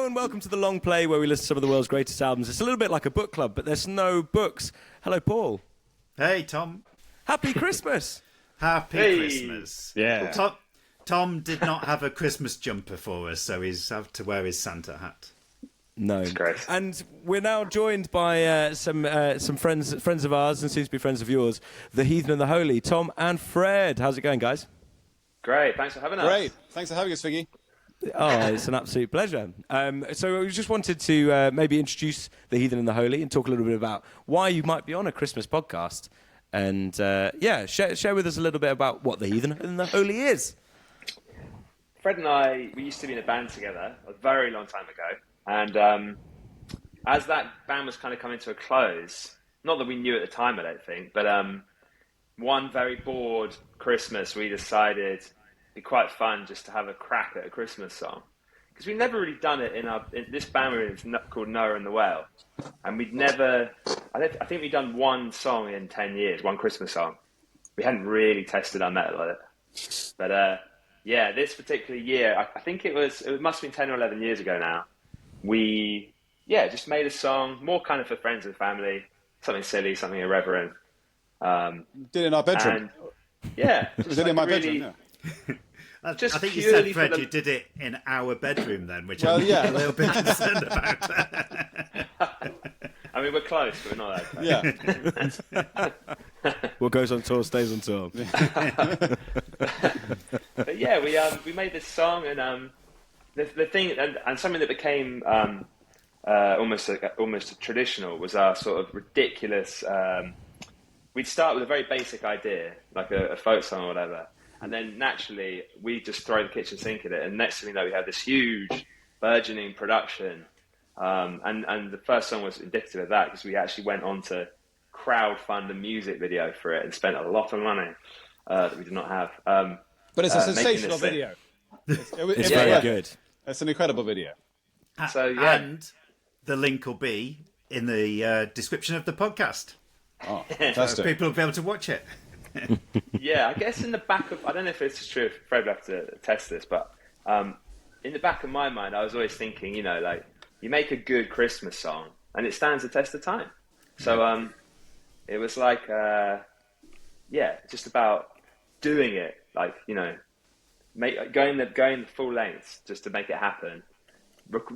Hello and welcome to The Long Play, where we listen to some of the world's greatest albums. It's a little bit like a book club, but there's no books. Hello, Paul. Hey, Tom. Happy Christmas. Happy Christmas. Yeah. Tom did not have a Christmas jumper for us, so he's had to wear his Santa hat. No. Great. And we're now joined by some friends of ours and soon to be friends of yours, the Heathen and The Holy, Tom and Fred. How's it going, guys? Great. Thanks for having us. Great. Thanks for having us, Figgy. Oh, it's an absolute pleasure. So we just wanted to maybe introduce the Heathen and the Holy and talk a little bit about why you might be on a Christmas podcast. And, share with us a little bit about what the Heathen and the Holy is. Fred and I, we used to be in a band together a very long time ago. And as that band was kind of coming to a close, not that we knew at the time, I don't think, but one very bored Christmas, we decided it'd be quite fun just to have a crack at a Christmas song. Because we'd never really done it in this band we were in called Noah and the Whale. And we'd never, I think we'd done one song in 10 years, one Christmas song. We hadn't really tested our metal at it. But this particular year, I think it must have been 10 or 11 years ago now. We, just made a song, more kind of for friends and family, something silly, something irreverent. Did it in our bedroom. And, did it in my bedroom, yeah. I think you said, Fred, you did it in our bedroom then, which I'm a little bit concerned about. I mean, we're close, but we're not that close. Yeah. What goes on tour stays on tour. But yeah, we made this song, and the thing, and something that became almost traditional was our sort of ridiculous. We'd start with a very basic idea, like a folk song or whatever, and then naturally we just throw the kitchen sink at it, and next thing you know, we have this huge, burgeoning production. And the first song was indicative of that because we actually went on to crowdfund a music video for it and spent a lot of money that we did not have. But it's a sensational video. It's very good. It's an incredible video. And the link will be in the description of the podcast. Oh, fantastic. So people will be able to watch it. Yeah, I guess in the back of, I don't know if it's true, if Fred will have to test this, but in the back of my mind, I was always thinking, like, you make a good Christmas song and it stands the test of time. So it was like, just about doing it, like, going the full lengths just to make it happen.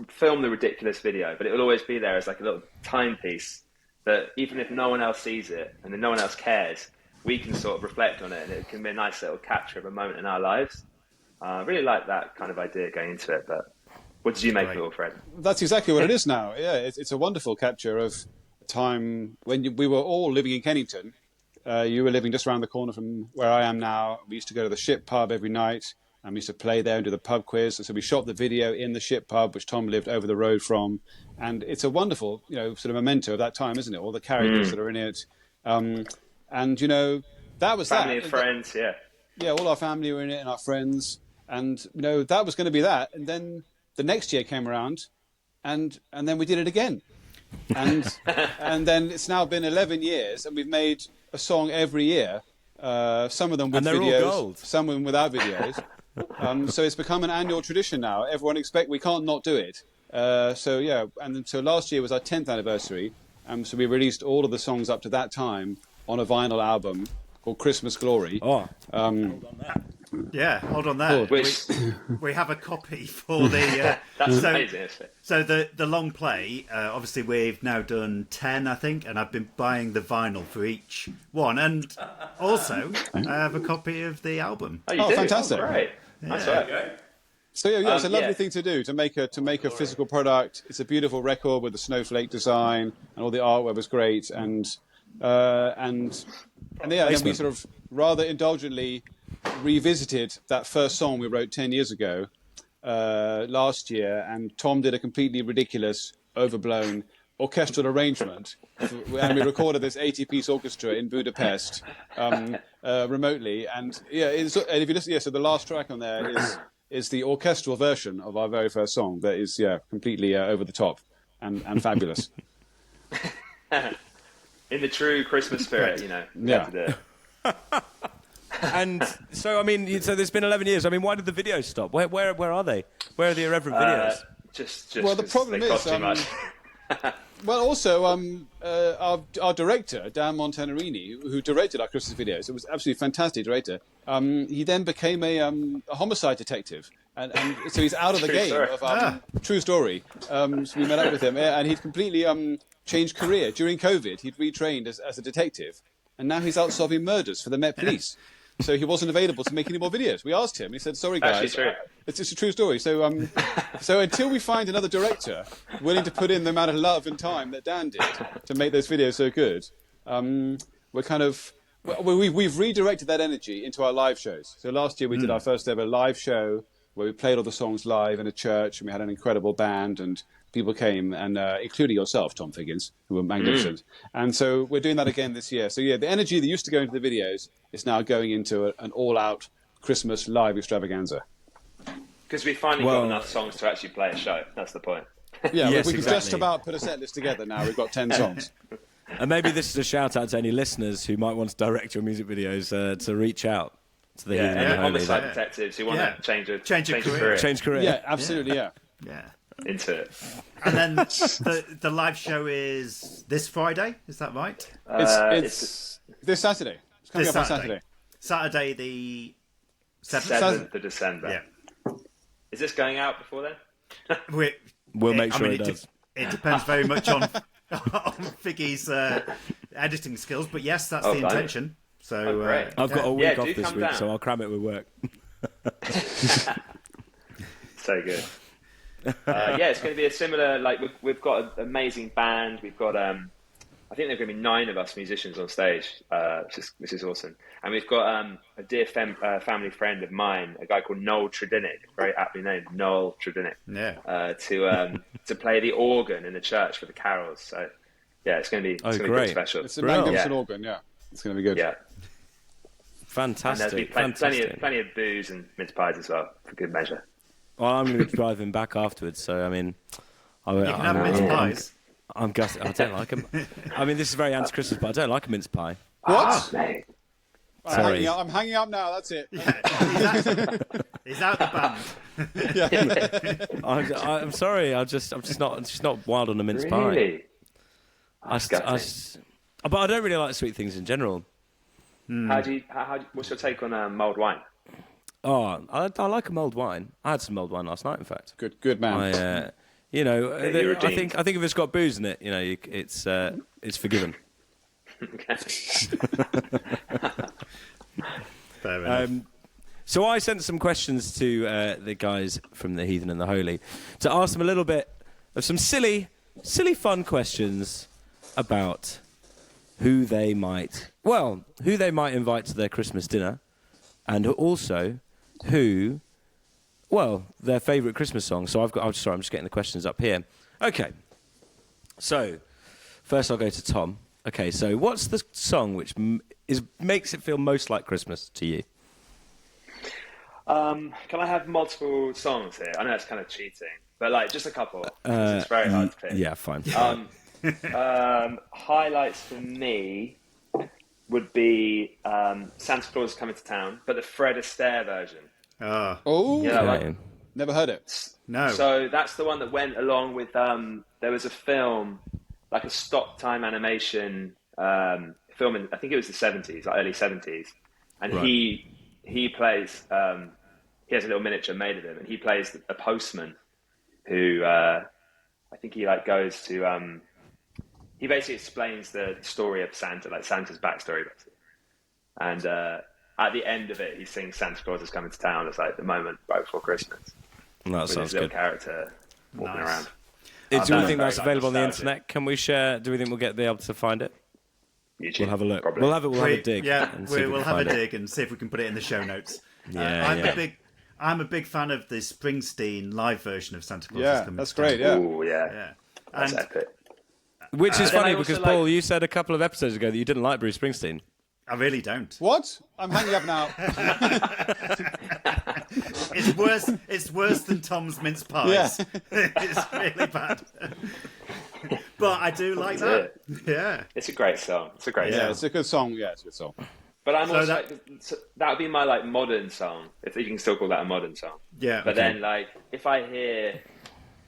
Film the ridiculous video, but it will always be there as like a little timepiece that even if no one else sees it and then no one else cares, we can sort of reflect on it and it can be a nice little capture of a moment in our lives. I really like that kind of idea going into it, but what did you make of it all, Fred? That's exactly what it is now. Yeah, it's a wonderful capture of a time when we were all living in Kennington. You were living just around the corner from where I am now. We used to go to the Ship pub every night, and we used to play there and do the pub quiz. And so we shot the video in the Ship pub, which Tom lived over the road from. And it's a wonderful, sort of memento of that time, isn't it? All the characters that are in it. That was family and friends, yeah. Yeah, all our family were in it and our friends. And, that was going to be that. And then the next year came around, and then we did it again. And then it's now been 11 years, and we've made a song every year. Some of them with videos, all gold. Some of them without videos. So it's become an annual tradition now. Everyone we can't not do it. And so last year was our 10th anniversary. So we released all of the songs up to that time on a vinyl album called Christmas Glory. Oh, Yeah, hold on there. We have a copy for the... That's amazing, isn't it? So the long play, obviously we've now done 10, I think, and I've been buying the vinyl for each one. And also, I have a copy of the album. Oh, you do? Fantastic. Oh, great. That's right. So it's a lovely thing to do, to make a physical product. It's a beautiful record with the snowflake design, and all the artwork was great. And then we sort of rather indulgently revisited that first song we wrote 10 years ago last year, and Tom did a completely ridiculous, overblown orchestral arrangement, and we recorded this 80-piece orchestra in Budapest remotely. And if you listen, so the last track on there is the orchestral version of our very first song that is completely over the top and fabulous. In the true Christmas spirit, we have to do it. And so, so there's been 11 years. Why did the videos stop? Where are they? Where are the irreverent videos? Just well, the problem they cost is, too much. well, also our director Dan Montenarini, who directed our Christmas videos, it was absolutely fantastic director. He then became a homicide detective, and so he's out of the True game story. of true story. So we met up with him, and he'd completely changed career during COVID. He'd retrained as a detective, and now he's out solving murders for the Met Police. So he wasn't available to make any more videos. We asked him. He said, "Sorry, guys, Actually, true. it's just a true story." So, so until we find another director willing to put in the amount of love and time that Dan did to make those videos so good, we're kind of we've redirected that energy into our live shows. So last year we did our first ever live show where we played all the songs live in a church, and we had an incredible band, and people came, and including yourself, Tom Figgins, who were magnificent. And so we're doing that again this year. So yeah, the energy that used to go into the videos is now going into an all-out Christmas live extravaganza. Because we finally got enough songs to actually play a show. That's the point. Yeah, Yes, we can exactly. just about put a set list together now. We've got 10 songs. And maybe this is a shout out to any listeners who might want to direct your music videos to reach out to the Heathen and the Holy. Homicide detectives who want to change a career. Change career. Yeah, absolutely, yeah. Into it. And then the live show is this Friday, is that right? It's this Saturday. It's coming This up on Saturday. Saturday. Saturday the 7th. 7th of December. Yeah. Is this going out before then? We'll make sure it does. It depends very much on Figgy's editing skills, but yes, that's the intention. So great. I've got a week off do this come week, down. so I'll cram it with work. So good. Yeah, it's going to be a similar. Like we've got an amazing band. We've got I think there are going to be 9 of us musicians on stage, which is awesome. And we've got a dear family friend of mine, a guy called Noel Tredinnick, very aptly named Noel Tredinnick, to play the organ in the church for the carols. So yeah, it's going to be pretty special. It's a magnificent organ, yeah. It's going to be good. Yeah. Fantastic. And there'll be plenty of booze and mince pies as well, for good measure. Well, I'm going to be driving back afterwards, so I mean, you can have mince pies. I'm gutted. I don't like them. I mean, this is very anti-Christmas, but I don't like a mince pie. What? Mate. Sorry. I'm hanging up now, that's it. He's out the band. I'm sorry. I'm just not wild on a mince pie. Really? But I don't really like sweet things in general. What's your take on mulled wine? Oh, I like a mulled wine. I had some mulled wine last night, in fact. Good man. I think if it's got booze in it, it's forgiven. Fair enough. So I sent some questions to the guys from the Heathen and the Holy to ask them a little bit of some silly, fun questions about who they might invite to their Christmas dinner, and also their favourite Christmas song. So I'm just getting the questions up here. Okay. So first I'll go to Tom. Okay, so what's the song which makes it feel most like Christmas to you? Can I have multiple songs here? I know it's kind of cheating, but like just a couple. It's very hard to pick. Yeah, fine. Highlights for me would be Santa Claus is Coming to Town, but the Fred Astaire version. Oh, Okay. Never heard it. No. So that's the one that went along with. There was a film, like a stop time animation film in, I think it was the 70s, like early 70s, and Right. he plays. He has a little miniature made of him, and he plays a postman who I think he like goes to. He basically explains the story of Santa, like Santa's backstory, basically. And at the end of it, he sings "Santa Claus is Coming to Town." It's like the moment right before Christmas. That With sounds his little good. character walking around. Do we think very that's available on the nostalgic. internet? Can we share? Do we think we'll be able to find it? YouTube, We'll have a look. probably. We'll have a dig. Yeah, and see if we we'll can have a find it. dig and see if we can put it in the show notes. Yeah. I'm a big fan of the Springsteen live version of Santa Claus. Yeah, is Coming that's to Town. great, yeah. Ooh, yeah. Yeah. That's And epic. Which is then funny I also because, like- Paul, you said a couple of episodes ago that you didn't like Bruce Springsteen. I really don't. What? I'm hanging up now. It's worse than Tom's mince pies. It's really bad. But I do like that. Yeah. It's a great song. It's a great Yeah, song. it's a good song. Yeah, it's a good song. But I'm also that- that would be my modern song, if you can still call that a modern song. Yeah. But then if I hear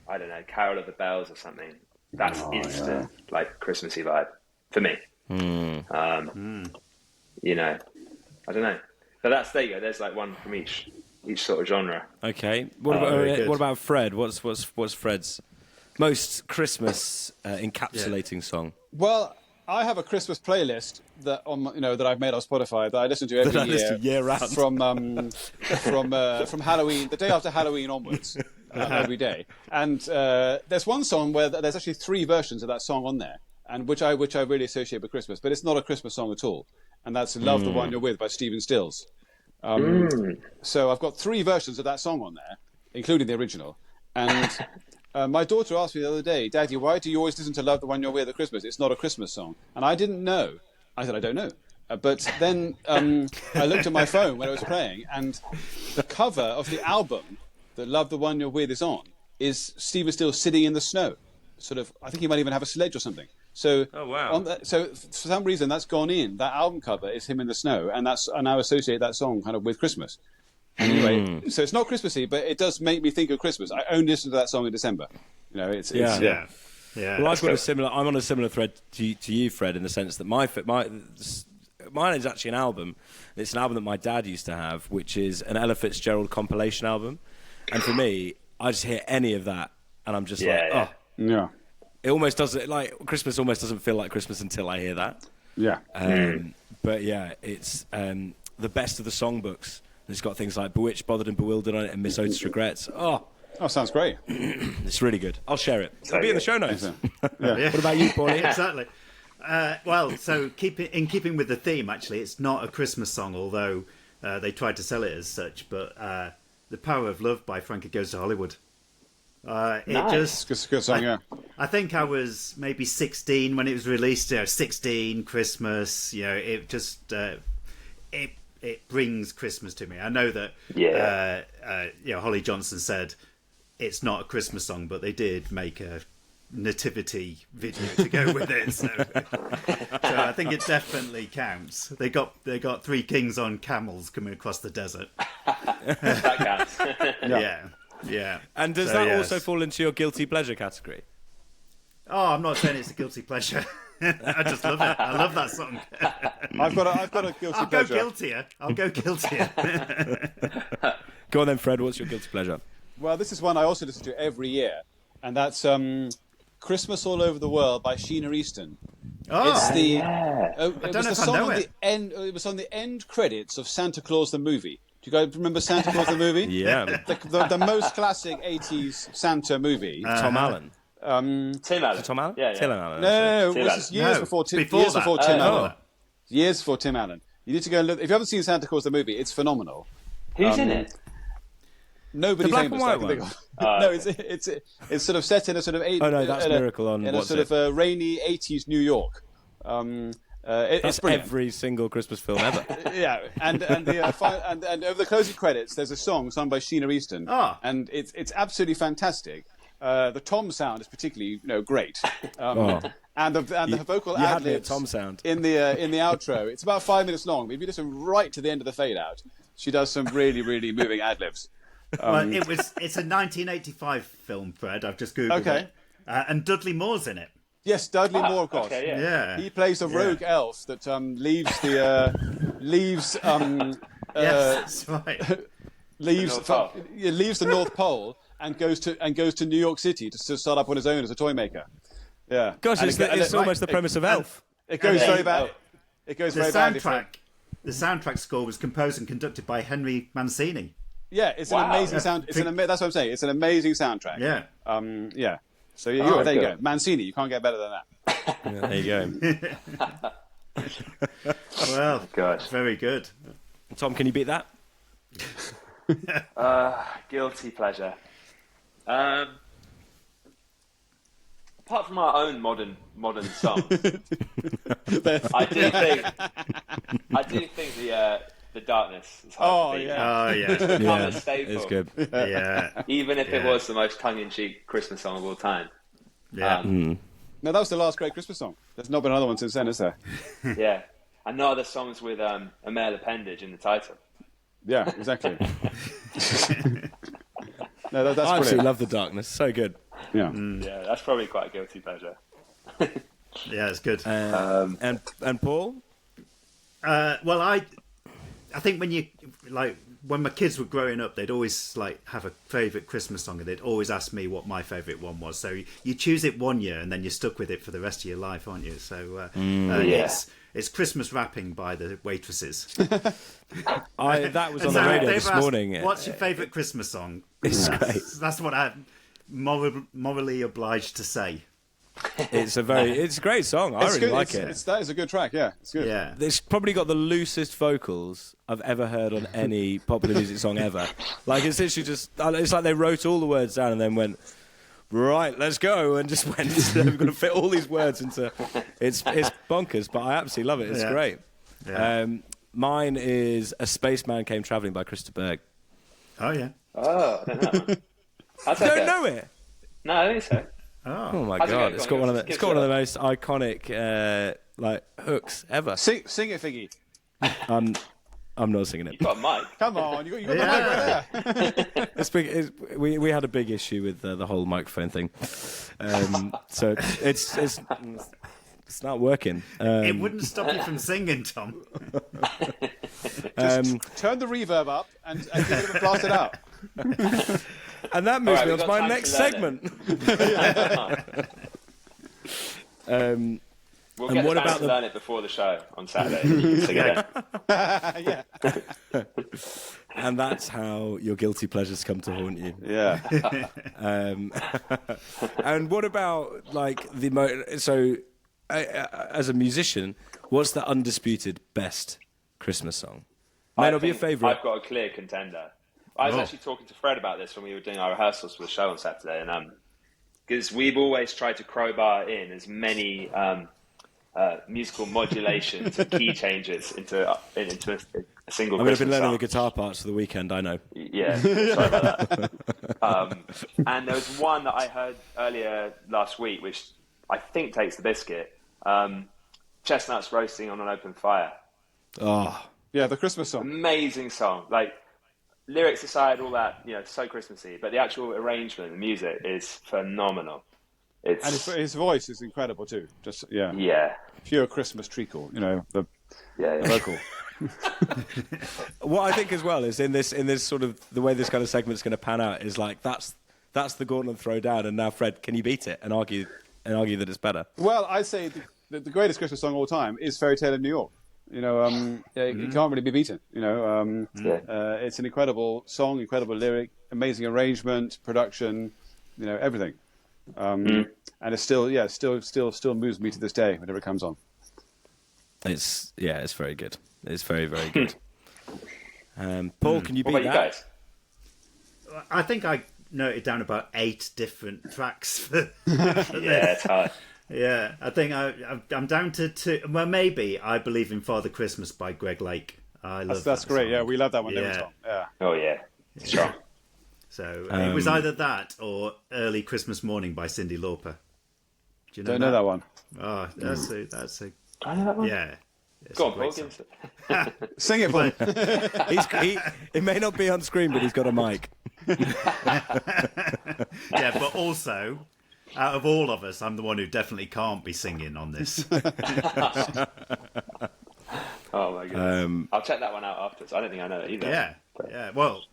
I don't know, Carol of the Bells or something. That's instant, like Christmassy vibe for me. You know, I don't know. But there you go. There's like one from each sort of genre. Okay. What about Fred? What's Fred's most Christmas encapsulating song? Well, I have a Christmas playlist that that I've made on Spotify that I listen to every year round from Halloween, the day after Halloween onwards, every day. And there's one song where there's actually 3 versions of that song on there, and which I really associate with Christmas, but it's not a Christmas song at all. And that's "Love the One You're With" by Stephen Stills. So I've got 3 versions of that song on there, including the original. And my daughter asked me the other day, "Daddy, why do you always listen to "Love the One You're With" at Christmas? It's not a Christmas song." And I didn't know. I said, "I don't know." But then I looked at my phone when I was playing, and the cover of the album that "Love the One You're With" is on is Stephen Stills sitting in the snow. Sort of, I think he might even have a sledge or something. So, oh wow! So for some reason that's gone in. That album cover is him in the snow, and I now associate that song kind of with Christmas. Anyway, so it's not Christmassy, but it does make me think of Christmas. I only listen to that song in December. It's Yeah. Well, I'm on a similar thread to you, Fred, in the sense that mine is actually an album. It's an album that my dad used to have, which is an Ella Fitzgerald compilation album. And for me, I just hear any of that, and I'm just yeah. It almost doesn't, like, Christmas almost doesn't feel like Christmas until I hear that. Yeah. But yeah, it's the best of the songbooks. It's got things like "Bewitched, Bothered and Bewildered" on it, and "Miss Otis Regrets." Oh, sounds great. It's really good. I'll share it. It'll be in the show notes. Yeah. What about you, Paulie? Exactly. Well, so keeping with the theme, actually, it's not a Christmas song, although they tried to sell it as such. But "The Power of Love" by Frankie Goes to Hollywood. Nice. It's a good song, yeah. I think I was maybe 16 when it was released. 16, Christmas. It just it brings Christmas to me. I know that. Holly Johnson said it's not a Christmas song, but they did make a nativity video to go with it. So I think it definitely counts. They got 3 kings on camels coming across the desert. That counts. Yeah. And does that also fall into your guilty pleasure category? Oh, I'm not saying it's a guilty pleasure. I just love it. I love that song. I've got a guilty pleasure. I'll go guiltier. Go on then, Fred. What's your guilty pleasure? Well, this is one I also listen to every year, and that's "Christmas All Over the World" by Sheena Easton. Oh, it's the I don't know if I know it. It was on the end credits of Santa Claus the movie. Do you guys remember Santa Claus the movie? Yeah. The most classic 80s Santa movie. Tom Allen. Tim Allen. Tom Allen? Yeah. Tim Allen. No, this is years before Tim Allen. Years before Tim Allen. You need to go and look. If you haven't seen Santa Claus the movie, it's phenomenal. Who's in it? Nobody the black famous. and white one? No, it's sort of set in a sort of that's Miracle on in what's a sort of rainy 80s New York. That's it's every single Christmas film ever. Yeah, and over the closing credits, there's a song sung by Sheena Easton, and it's absolutely fantastic. The tom sound is particularly great, and the vocal ad libs tom sound in the outro. It's about 5 minutes long. But if you listen right to the end of the fade out, she does some really really moving ad libs. Well, it's a 1985 film, Fred. I've just googled it, and Dudley Moore's in it. Yes, Dudley Moore, of course. Okay, yeah. He plays a rogue elf that leaves Yes, that's right. leaves the North Pole and goes to New York City to start up on his own as a toy maker. Yeah. Gosh, it's almost the premise of Elf. It goes very bad. It goes very badly. The soundtrack score was composed and conducted by Henry Mancini. Yeah, it's an amazing sound. That's what I'm saying. It's an amazing soundtrack. Yeah. Yeah. So there you go. Mancini, you can't get better than that. Yeah, there you go. Well, gosh, very good. Tom, can you beat that? Guilty pleasure. Apart from our own modern songs, I do think the Darkness is hard to beat. Oh yeah. It's become a staple. It's good. Yeah. Even if it was the most tongue-in-cheek Christmas song of all time. Yeah. No, that was the last great Christmas song. There's not been another one since then, is there? Yeah. And no other songs with a male appendage in the title. Yeah, exactly. No, that's I absolutely brilliant. love The Darkness. So good. Yeah. Yeah, that's probably quite a guilty pleasure. Yeah, it's good. And Paul? Well, I think when my kids were growing up, they'd always have a favourite Christmas song, and they'd always ask me what my favourite one was. So you choose it one year, and then you're stuck with it for the rest of your life, aren't you? So it's Christmas Wrapping by the Waitresses. That was on the radio this morning. What's your favourite Christmas song? It's great. That's what I'm morally obliged to say. It's a great song. I really like it. That is a good track. Yeah, it's good. Yeah, It's probably got the loosest vocals I've ever heard on any popular music song ever. Like, it's literally it's like they wrote all the words down and then went, right, let's go, and just went, we're going to fit all these words into. It's bonkers, but I absolutely love it. It's great. Yeah. Mine is A Spaceman Came Travelling by Christa Berg. Oh yeah. Oh, I don't know. You don't know it? No, I don't think so. Oh my god! It's got one of the most iconic hooks ever. Sing it, Figgy. I'm not singing it. You've got a mic. Come on, you got the mic right there. We had a big issue with the whole microphone thing, so it's not working. It wouldn't stop you from singing, Tom. Just turn the reverb up and blast it out. And that moves me on to my next segment. We'll get the band to learn it before the show on Saturday. Yeah. And that's how your guilty pleasures come to haunt you. Yeah. And what about as a musician, what's the undisputed best Christmas song? May not be a favourite. I've got a clear contender. I was actually talking to Fred about this when we were doing our rehearsals for the show on Saturday, and because we've always tried to crowbar in as many musical modulations and key changes into a single. I'm going to be learning song. the guitar parts for the weekend. I know. Yeah, sorry about that. And there was one that I heard earlier last week, which I think takes the biscuit. Chestnuts Roasting on an Open Fire. Oh, yeah, the Christmas song. Amazing song. Like, lyrics aside, all that, so Christmassy, but the actual arrangement, the music is phenomenal. And his voice is incredible too. Just pure Christmas treacle. The vocal. What I think as well is in this sort of the way this kind of segment's going to pan out is like that's the gauntlet throw down, and now Fred, can you beat it and argue that it's better? Well, I say the greatest Christmas song of all time is Fairy Tale of New York. It can't really be beaten. It's an incredible song, incredible lyric, amazing arrangement, production, everything. And it still moves me to this day whenever it comes on. It's very good. It's very, very good. Paul, can you beat that? You guys? I think I noted down about 8 different tracks for it's hard. Yeah, I think I'm down to 2. Well, maybe I Believe in Father Christmas by Greg Lake. I love that's great. Song. Yeah, we love that one. Yeah. Yeah. Oh yeah, it's strong. So it was either that or Early Christmas Morning by Cyndi Lauper. Do you know Don't know that one. Oh, that's a. I know that one. Yeah. Go on, Paul. Sing it, Paul. It may not be on screen, but he's got a mic. Yeah, but also, out of all of us, I'm the one who definitely can't be singing on this. Oh my goodness! I'll check that one out afterwards. I don't think I know it either. Yeah, yeah. Well,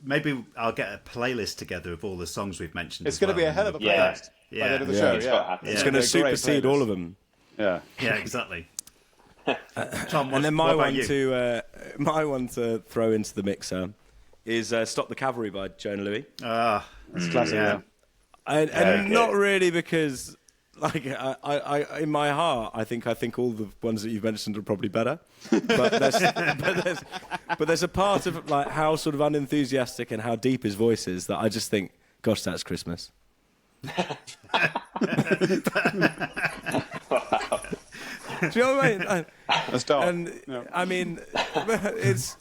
maybe I'll get a playlist together of all the songs we've mentioned. It's going to be a hell of a playlist. Yeah. By the end of the show. It's going to supersede all of them. Yeah. Yeah, exactly. Tom, and then my one to throw into the mixer is "Stop the Cavalry" by Jonah Louis. That's classic. Yeah. And not really because, like, I in my heart, I think all the ones that you've mentioned are probably better. But there's a part of like how sort of unenthusiastic and how deep his voice is that I just think, gosh, that's Christmas. Do you know what I mean? That's dark. And I mean, it's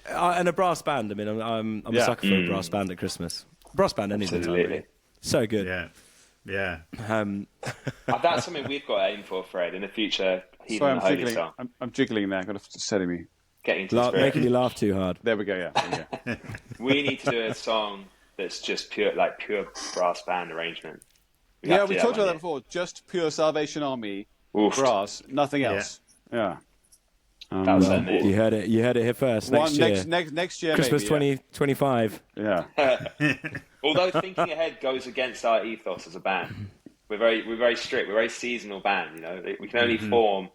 and a brass band. I mean, I'm a sucker for a brass band at Christmas. Brass band any time. Really. So good. Yeah. That's something we've got to aim for, Fred, in the future. Heathen and The Holy song. I'm jiggling there. Got to steady me. Getting to making you laugh too hard. There we go. Yeah. We need to do a song that's just pure brass band arrangement. We talked about that before. Just pure Salvation Army brass, nothing else. Yeah. That was it. You heard it here first. Next year. Next year, Christmas maybe, 2025. Yeah. Although thinking ahead goes against our ethos as a band. We're very strict. We're a very seasonal band. You know, we can only form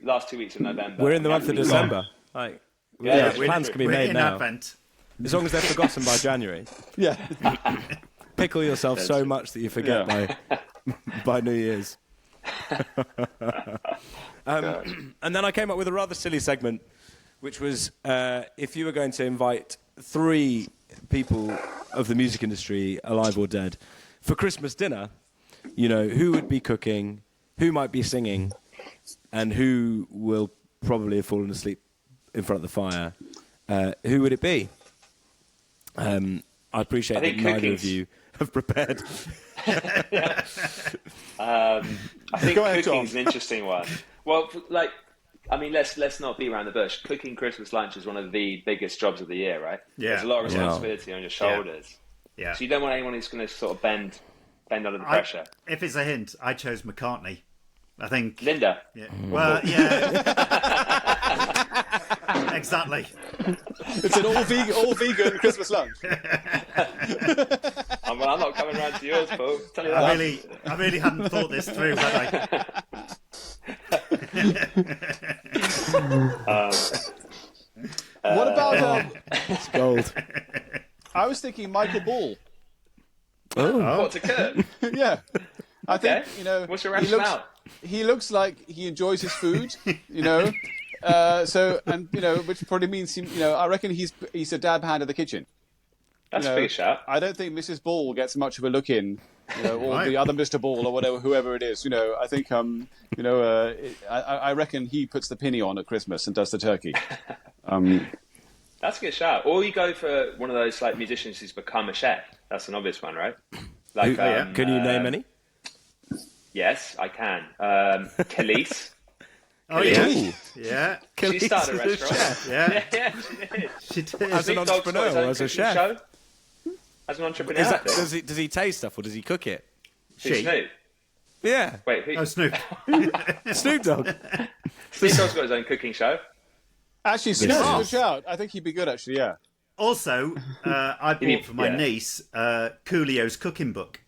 last 2 weeks of November. We're in the month of December. Plans can be made now. Advent. As long as they're forgotten by January. Yeah. Pickle yourself so much that you forget by New Year's. And then I came up with a rather silly segment, which was if you were going to invite 3 people of the music industry, alive or dead, for Christmas dinner, you know, who would be cooking, who might be singing, and who will probably have fallen asleep in front of the fire, who would it be? I appreciate that neither of you have prepared. I think cooking's an interesting one. Well, let's not beat around the bush. Cooking Christmas lunch is one of the biggest jobs of the year, right? Yeah. There's a lot of responsibility on your shoulders. Yeah. So you don't want anyone who's going to sort of bend under the pressure. If it's a hint, I chose McCartney. I think Linda. Yeah. Well, yeah. Exactly. It's an all vegan Christmas lunch. I'm not coming around to yours, Paul. Tell you that. I really hadn't thought this through, had I? What about It's gold. I was thinking Michael Ball. What to cook? Yeah. I think, What's your rationale? He looks like he enjoys his food, which probably means, I reckon he's a dab hand in the kitchen. That's a big shout. I don't think Mrs. Ball gets much of a look in, or the other Mr. Ball or whatever, whoever it is. I think, I reckon he puts the penny on at Christmas and does the turkey. That's a good shout. Or you go for one of those like musicians who's become a chef. That's an obvious one, right? Like, can you name any? Yes, I can. Khalees. Oh, yeah. Yeah. She started a restaurant. Yeah. She did. She did. As an entrepreneur or as a chef? As an entrepreneur. Does he taste stuff or does he cook it? Snoop? Yeah. Wait, who? Oh, Snoop. Snoop Dogg. Snoop Dogg's got his own cooking show. Actually, Snoop's a good shout. I think he'd be good, actually, yeah. Also, I bought for my niece Coolio's cooking book.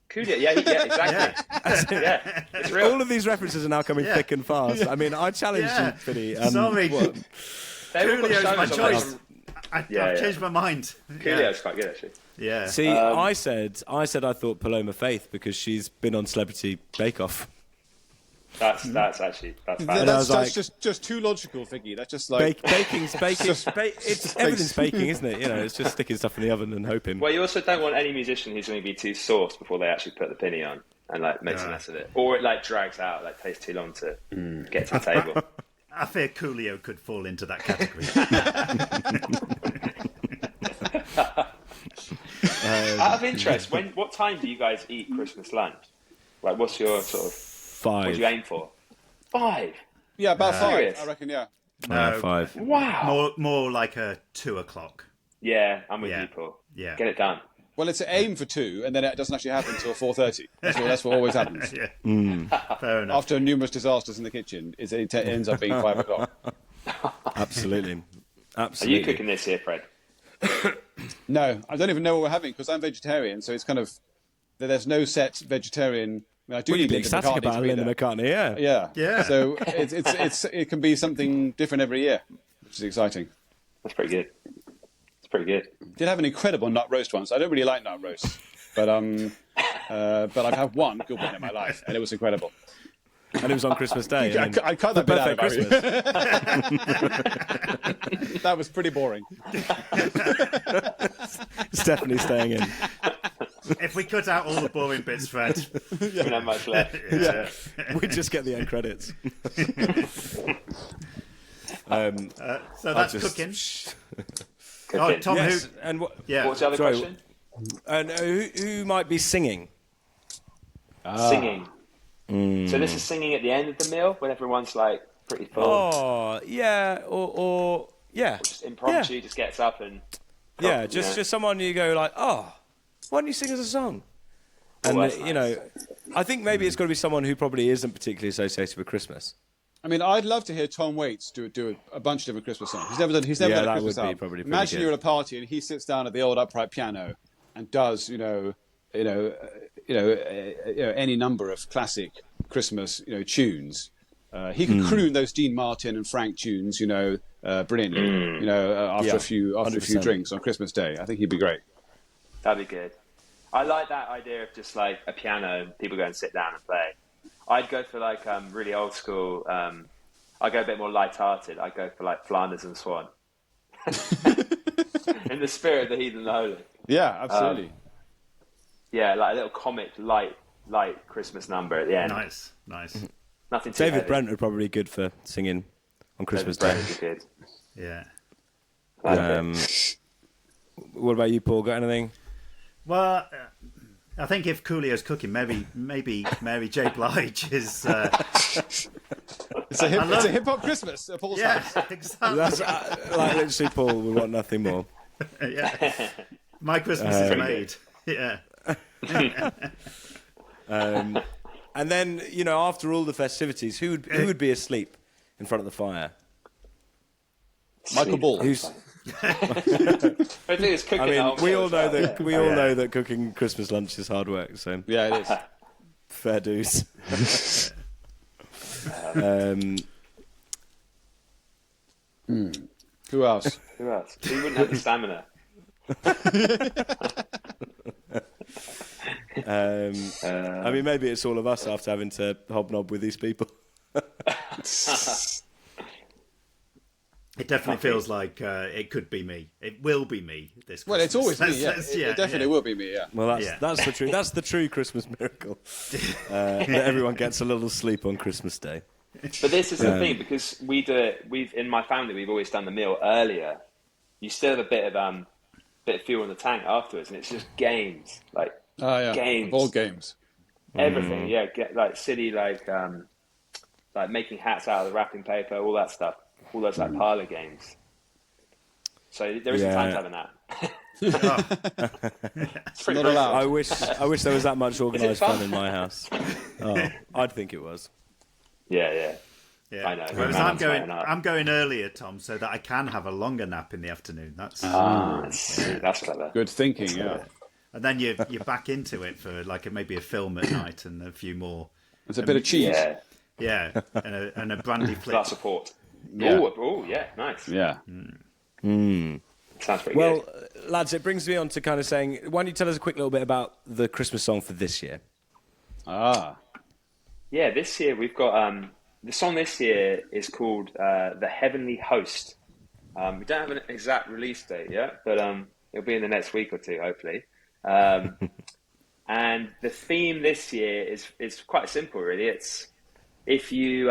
Coolio, yeah, exactly. Yeah, it's real. All of these references are now coming thick and fast. I mean, I challenged you, Finny. Sorry. Coolio's my choice. I've changed my mind. Coolio's quite good, actually. Yeah. See, I said I thought Paloma Faith because she's been on Celebrity Bake Off. That's fabulous. That's just too logical, Figgy. That's just like baking's baking. Everything's baking, isn't it? It's just sticking stuff in the oven and hoping. Well, you also don't want any musician who's going to be too sauced before they actually put the penny on and like makes a mess of it, or it like drags out, like takes too long to get to the table. I fear Coolio could fall into that category. Out of interest, what time do you guys eat Christmas lunch? Like, what's your sort of 5? What do you aim for? 5? Yeah, about 5. Serious? I reckon. Yeah. 5. Wow. More like a 2 o'clock. Yeah, I'm with you, Paul. Yeah. Get it done. Well, it's an aim for 2, and then it doesn't actually happen until 4:30. That's what always happens. Yeah. Fair enough. After numerous disasters in the kitchen, it ends up being 5 o'clock. Absolutely. Are you cooking this year, Fred? No, I don't even know what we're having because I'm vegetarian. So it's kind of there's no set vegetarian. I do need Linda McCartney about Linda McCartney, yeah. So it can be something different every year, which is exciting. That's pretty good. It's pretty good. Did have an incredible nut roast once. I don't really like nut roasts, but I've had one good one in my life, and it was incredible. And it was on Christmas Day. I cut that bit out of Christmas. That was pretty boring. It's definitely staying in. If we cut out all the boring bits, Fred, we don't have much left. We just get the end credits. So that's cooking. Cooking. Tom, yes. who? And what's the other question? And who might be singing? Singing. So this is singing at the end of the meal when everyone's like pretty full. Oh, yeah, or yeah. Or just impromptu, just gets up and Yeah, just someone you go like, oh, why don't you sing us a song? And nice. I think maybe it's got to be someone who probably isn't particularly associated with Christmas. I mean, I'd love to hear Tom Waits do a bunch of different Christmas songs. He's never done a Christmas album. Probably Imagine you're at a party and he sits down at the old upright piano and does, any number of classic Christmas, tunes. He could croon those Dean Martin and Frank tunes, brilliantly. After a few drinks on Christmas Day. I think he'd be great. That'd be good. I like that idea of just like a piano and people go and sit down and play. I'd go for like really old school. I'd go a bit more light-hearted. I'd go for like Flanders and Swan. In the spirit of the Heathen and the Holy. Yeah, absolutely. Like a little comic light Christmas number at the end. Nice. Nothing too David heavy. Brent would probably be good for singing on Christmas Day. David Brent would be Yeah. good. What about you, Paul? Got anything? Well, I think if Coolio's cooking, maybe Mary J. Blige is. It's a hip hop Christmas at Paul's house. Exactly. That's literally Paul would want nothing more. Yeah. My Christmas is made. Yeah. And then after all the festivities, who would be asleep in front of the fire? Michael Ball. I think it's cooking. I mean, we all know that cooking Christmas lunch is hard work. So yeah, it is. Fair dues. Who else? Who else? Who wouldn't have the stamina? I mean, maybe it's all of us after having to hobnob with these people. It definitely feels like it could be me. It will be me this Christmas. Well, it's always me. Yeah, it definitely will be me. Yeah. Well, that's the true Christmas miracle. That everyone gets a little sleep on Christmas Day. But this is the thing, because we do it. In my family, we've always done the meal earlier. You still have a bit of fuel in the tank afterwards, and it's just games, games, board games, everything. Yeah, like silly, like making hats out of the wrapping paper, all that stuff. All those like parlour games. So there isn't time to having that. It's not allowed. I wish there was that much organised fun in my house. Oh, I'd think it was. Yeah. Yeah. I know. Whereas I'm going earlier, Tom, so that I can have a longer nap in the afternoon. That's that's clever. Good thinking. Yeah. And then you're back into it for like maybe a film at night and a few more. There's a bit of cheese. Yeah, and a brandy flip. Glass of port. Yeah. Oh, yeah, nice. Yeah. Sounds pretty good. Well, lads, it brings me on to kind of saying, why don't you tell us a quick little bit about the Christmas song for this year? Yeah, this year we've got the song this year is called "The Heavenly Host." We don't have an exact release date yet, but it'll be in the next week or two, hopefully. And the theme this year is quite simple, really. It's if you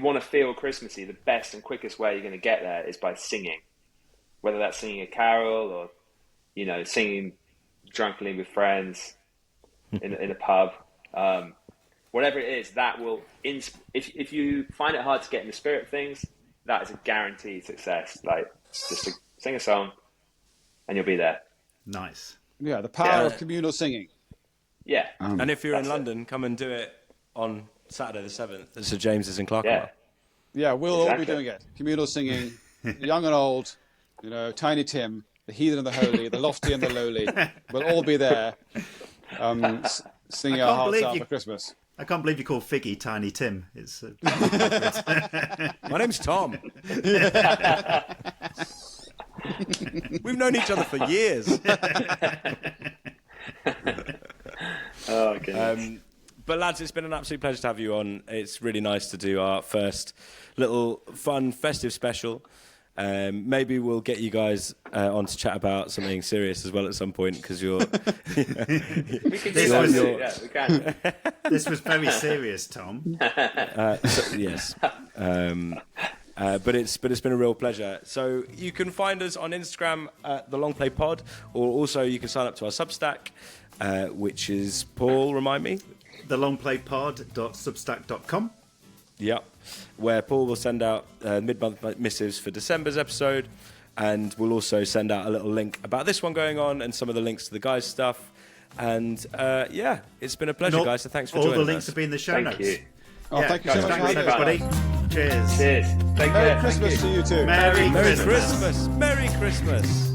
want to feel Christmassy, the best and quickest way you're going to get there is by singing. Whether that's singing a carol or, singing drunkenly with friends in a pub. Whatever it is, that will... If you find it hard to get in the spirit of things, that is a guaranteed success. Like, just to sing a song and you'll be there. Nice. Yeah, the power of communal singing. Yeah. And if you're in London, come and do it on Saturday the 7th at Sir James's in Clerkenwell. Yeah, we'll all be doing it. Communal singing, young and old, Tiny Tim, the Heathen and the Holy, the Lofty and the Lowly. We'll all be there singing our hearts out for Christmas. I can't believe you call Figgy Tiny Tim. It's My name's Tom. We've known each other for years. Oh, goodness. But lads, it's been an absolute pleasure to have you on. It's really nice to do our first little fun festive special. Maybe we'll get you guys on to chat about something serious as well at some point, because you're... We can do that too. Yeah, we can. This was very serious, Tom. Yes. But it's been a real pleasure. So you can find us on Instagram at The Long Play Pod, or also you can sign up to our Substack, which is, Paul, remind me? thelongplaypod.substack.com. Yeah, where Paul will send out mid-month missives for December's episode. and we'll also send out a little link about this one going on and some of the links to the guys' stuff. And yeah, it's been a pleasure, guys. So thanks for joining us. All the links will be in the show notes. You. Oh, thank you so much for Thanks, having us. everybody. Cheers. Cheers. Take care. Merry Christmas to you too. Merry Merry Christmas. Christmas. Merry Christmas.